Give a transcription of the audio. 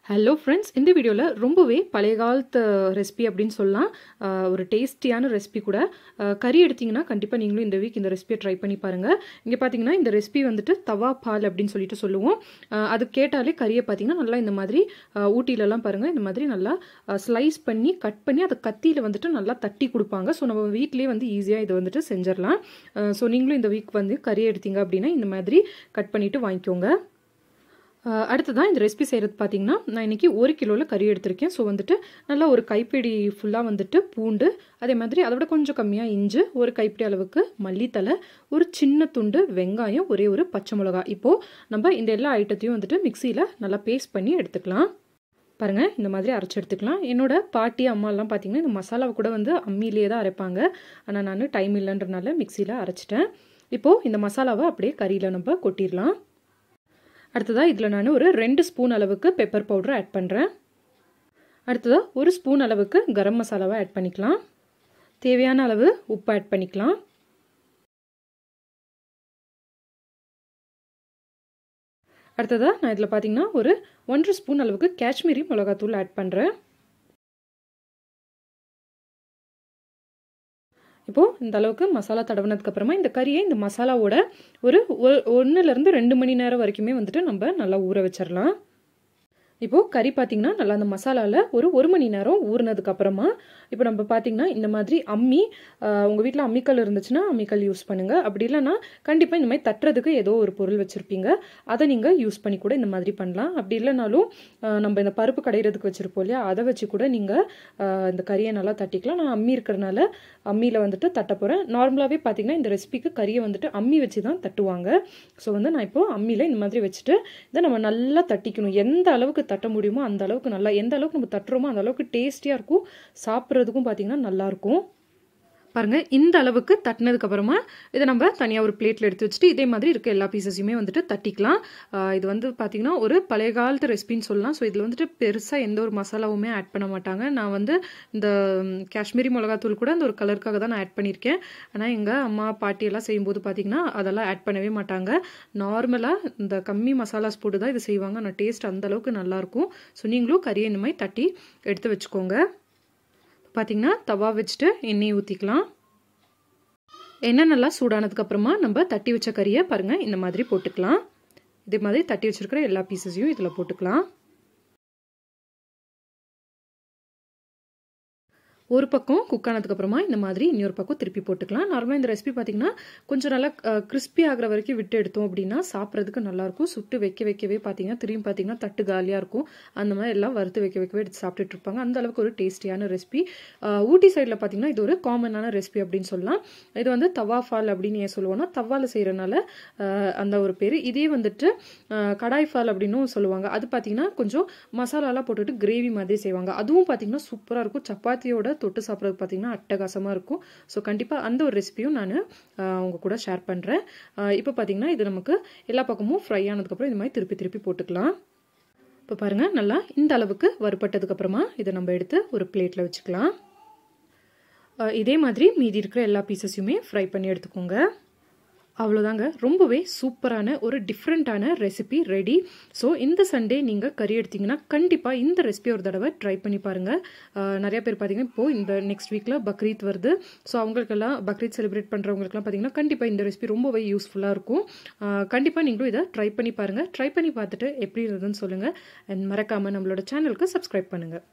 Hello friends, இந்த வீடியோவில் ரொம்பவே பழைய காலத்து ரெசிபி அப்படின்னு சொல்லலாம். ஒரு டேஸ்டியான ரெசிபி கூட. கறி எடுத்திங்கன்னா கண்டிப்பாக நீங்களும் இந்த வீக் இந்த ரெசிபியை ட்ரை பண்ணி பாருங்கள். இங்கே பார்த்தீங்கன்னா இந்த ரெசிபி வந்துட்டு தவா பால் அப்படின்னு சொல்லிட்டு சொல்லுவோம். அது கேட்டாலே கறியை பார்த்தீங்கன்னா நல்லா இந்த மாதிரி ஊட்டிலலாம் பாருங்கள், இந்த மாதிரி நல்லா ஸ்லைஸ் பண்ணி கட் பண்ணி அதை கத்தியில் வந்துட்டு நல்லா தட்டி கொடுப்பாங்க. ஸோ நம்ம வீட்டிலே வந்து ஈஸியாக இதை வந்துட்டு செஞ்சிடலாம். ஸோ நீங்களும் இந்த வீக் வந்து கறி எடுத்தீங்க அப்படின்னா இந்த மாதிரி கட் பண்ணிவிட்டு வாங்கிக்கோங்க. அடுத்ததான் இந்த ரெசிபி செய்கிறது பார்த்தீங்கன்னா, நான் இன்றைக்கி 1 கிலோவில் கறி எடுத்திருக்கேன். ஸோ வந்துட்டு நல்லா ஒரு கைப்பிடி ஃபுல்லாக வந்துட்டு பூண்டு, அதே மாதிரி அதை விட கொஞ்சம் கம்மியாக இஞ்சி, ஒரு கைப்பிடி அளவுக்கு மல்லித்தலை, ஒரு சின்ன துண்டு வெங்காயம், ஒரே ஒரு பச்சை மிளகா. இப்போது நம்ம இந்த எல்லா ஐட்டத்தையும் வந்துட்டு மிக்சியில் நல்லா பேஸ்ட் பண்ணி எடுத்துக்கலாம். பாருங்கள், இந்த மாதிரி அரைச்சி எடுத்துக்கலாம். என்னோட பாட்டி அம்மாலாம் பார்த்தீங்கன்னா இந்த மசாலாவை கூட வந்து அம்மியிலே தான் அரைப்பாங்க. ஆனால் நான் டைம் இல்லைன்றனால மிக்சியில் அரைச்சிட்டேன். இப்போது இந்த மசாலாவை அப்படியே கறியில் நம்ம கொட்டிடலாம். அடுத்ததாக இதில் நான் ஒரு 2 ஸ்பூன் அளவுக்கு பெப்பர் பவுடர் ஆட் பண்ணுறேன். அடுத்ததாக 1 ஸ்பூன் அளவுக்கு கரம் மசாலாவை ஆட் பண்ணிக்கலாம். தேவையான அளவு உப்பு ஆட் பண்ணிக்கலாம். அடுத்ததாக நான் இதில் பார்த்தீங்கன்னா ஒரு 1 ஸ்பூன் அளவுக்கு காஷ்மீரி மிளகாத்தூள் ஆட் பண்ணுறேன். இப்போது இந்த அளவுக்கு மசாலா தடவினதுக்கப்புறமா இந்த கறியை இந்த மசாலாவோட ஒரு 1லேருந்து 2 மணி நேரம் வரைக்குமே வந்துட்டு நம்ம நல்லா ஊற வச்சிடலாம். இப்போது கறி பார்த்திங்கன்னா நல்லா அந்த மசாலாவில் ஒரு 1 மணி நேரம் ஊறினதுக்கப்புறமா இப்போ நம்ம பார்த்திங்கன்னா இந்த மாதிரி அம்மி, உங்கள் வீட்டில் அம்மிக்கல் இருந்துச்சுன்னா அம்மிக்கல் யூஸ் பண்ணுங்கள். அப்படி இல்லைன்னா கண்டிப்பாக இந்த மாதிரி தட்டுறதுக்கு ஏதோ ஒரு பொருள் வச்சுருப்பீங்க, அதை நீங்கள் யூஸ் பண்ணி கூட இந்த மாதிரி பண்ணலாம். அப்படி இல்லைனாலும் நம்ம இந்த பருப்பு கடையிறதுக்கு வச்சுருப்போம் இல்லையா, அதை வச்சு கூட நீங்கள் இந்த கறியை நல்லா தட்டிக்கலாம். நான் அம்மி இருக்கிறனால அம்மியில் வந்துட்டு தட்ட போகிறேன். நார்மலாகவே பார்த்திங்கன்னா இந்த ரெசிபிக்கு கறியை வந்துட்டு அம்மி வச்சு தான் தட்டுவாங்க. ஸோ வந்து நான் இப்போது அம்மியில் இந்த மாதிரி வச்சுட்டு இதை நம்ம நல்லா தட்டிக்கணும். எந்த அளவுக்கு தட்ட முடியுமோ அந்த அளவுக்கு நல்லா, எந்த அளவுக்கு நம்ம தட்டுறோமோ அந்த அளவுக்கு டேஸ்டியாக இருக்கும், சாப்பிட்றதுக்கும் பார்த்தீங்கன்னா நல்லாயிருக்கும். பாருங்கள், இந்த அளவுக்கு தட்டினதுக்கு அப்புறமா இதை நம்ம தனியாக ஒரு பிளேட்டில் எடுத்து வச்சுட்டு இதே மாதிரி இருக்க எல்லா பீசஸையுமே வந்துட்டு தட்டிக்கலாம். இது வந்து பார்த்திங்கன்னா ஒரு பழைய காலத்து ரெசிபின்னு சொல்லலாம். ஸோ இதில் வந்துட்டு பெருசாக எந்த ஒரு மசாலாவுமே ஆட் பண்ண மாட்டாங்க. நான் வந்து இந்த காஷ்மீரி மிளகாத்தூள் கூட அந்த ஒரு கலருக்காக தான் நான் ஆட் பண்ணியிருக்கேன். ஆனால் எங்கள் அம்மா பாட்டியெல்லாம் செய்யும்போது பார்த்திங்கன்னா அதெல்லாம் ஆட் பண்ணவே மாட்டாங்க. நார்மலாக இந்த கம்மி மசாலாஸ் போட்டு தான் இது செய்வாங்க. ஆனால் டேஸ்ட் அந்தளவுக்கு நல்லாயிருக்கும். ஸோ நீங்களும் கறியை இந்த மாதிரி தட்டி எடுத்து வச்சுக்கோங்க. பார்த்திங்கன்னா தவா வச்சுட்டு எண்ணெய் ஊற்றிக்கலாம். எண்ணெய் நல்லா சூடானதுக்கப்புறமா நம்ம தட்டி வச்ச கறியை பாருங்கள் இந்த மாதிரி போட்டுக்கலாம். இதே மாதிரி தட்டி வச்சுருக்கிற எல்லா பீசஸையும் இதில் போட்டுக்கலாம். ஒரு பக்கம் குக் ஆனதுக்கப்புறமா இந்த மாதிரி இன்னொரு பக்கம் திருப்பி போட்டுக்கலாம். நார்மலாக இந்த ரெசிபி பார்த்திங்கன்னா கொஞ்சம் நல்லா கிறிஸ்பி ஆகிற வரைக்கும் விட்டு எடுத்தோம் அப்படின்னா சாப்பிட்றதுக்கு நல்லாயிருக்கும். சுட்டு வைக்கவே பார்த்திங்கன்னா திரும்பி பார்த்திங்கன்னா தட்டு காலியாக இருக்கும். அந்த மாதிரி எல்லாம் வறுத்து வைக்கவே எடுத்து சாப்பிட்டுட்டு இருப்பாங்க. அந்த அளவுக்கு ஒரு டேஸ்டியான ரெசிபி. ஊட்டி சைடில் பார்த்திங்கன்னா இது ஒரு காமனான ரெசிபி அப்படின்னு சொல்லலாம். இது வந்து தவா ஃபால் அப்படின்னு ஏன் சொல்லுவோம்னா தவாவில் செய்கிறனால அந்த ஒரு பேர். இதே வந்துட்டு கடாய் ஃபால் அப்படின்னும் சொல்லுவாங்க. அது பார்த்திங்கன்னா கொஞ்சம் மசாலாலாம் போட்டுட்டு கிரேவி மாதிரி செய்வாங்க. அதுவும் பார்த்திங்கன்னா சூப்பராக இருக்கும். சப்பாத்தியோட தொட்டு சாப்பிட்றது பார்த்தீங்கன்னா அட்டகாசமாக இருக்கும். ஸோ கண்டிப்பாக அந்த ஒரு ரெசிபியும் நான் உங்கள் கூட ஷேர் பண்ணுறேன். இப்போ பார்த்தீங்கன்னா இது நமக்கு எல்லா பக்கமும் ஃப்ரை ஆனதுக்கப்புறம் இந்த மாதிரி திருப்பி போட்டுக்கலாம். இப்போ பாருங்கள், நல்லா இந்த அளவுக்கு வறுபட்டதுக்கப்புறமா இதை நம்ம எடுத்து ஒரு பிளேட்டில் வச்சுக்கலாம். இதே மாதிரி மீதி இருக்கிற எல்லா பீசஸையுமே ஃப்ரை பண்ணி எடுத்துக்கோங்க. அவ்வளோதாங்க, ரொம்பவே சூப்பரான ஒரு டிஃப்ரெண்ட்டான ரெசிபி ரெடி. ஸோ இந்த சண்டே நீங்கள் கறி எடுத்திங்கன்னா கண்டிப்பாக இந்த ரெசிபி ஒரு தடவை ட்ரை பண்ணி பாருங்கள். நிறைய பேர் பார்த்திங்கன்னா இப்போது இந்த நெக்ஸ்ட் வீக்கில் பக்ரீத் வருது. ஸோ அவங்களுக்கெல்லாம் பக்ரீத் செலிப்ரேட் பண்ணுறவங்களுக்குலாம் பார்த்திங்கன்னா கண்டிப்பாக இந்த ரெசிபி ரொம்பவே யூஸ்ஃபுல்லாக இருக்கும். கண்டிப்பாக நீங்களும் இதை ட்ரை பண்ணி பாருங்கள். ட்ரை பண்ணி பார்த்துட்டு எப்படி இருந்ததுன்னு சொல்லுங்கள். அண்ட் மறக்காமல் நம்மளோட சேனலுக்கு சப்ஸ்கிரைப் பண்ணுங்கள்.